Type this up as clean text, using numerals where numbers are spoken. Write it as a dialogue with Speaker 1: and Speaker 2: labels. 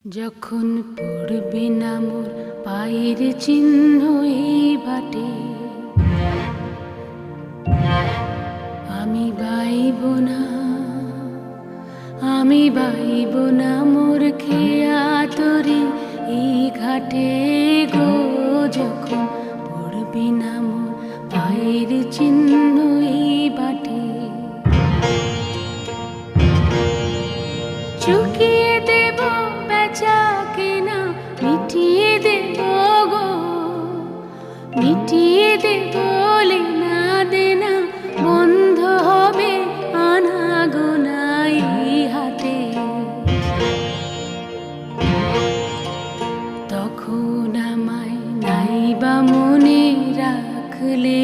Speaker 1: যখন পড়বে না মোর পায়ের চিহ্ন এই বাটে, আমি বাইব না, আমি বাইব না মোর খেয়া তরি এই ঘাটে গো। যখন পড়বে না মোর পায়ের চিহ্ন এই বাটে, চুকিয়ে দেব বেচা কেনা, মিটিয়ে দেব গো, মিটিয়ে দেব লেনা দেনা, বন্ধ হবে আনাগোনা এই হাটে। তখন আমায় নাইবা মনে রাখলে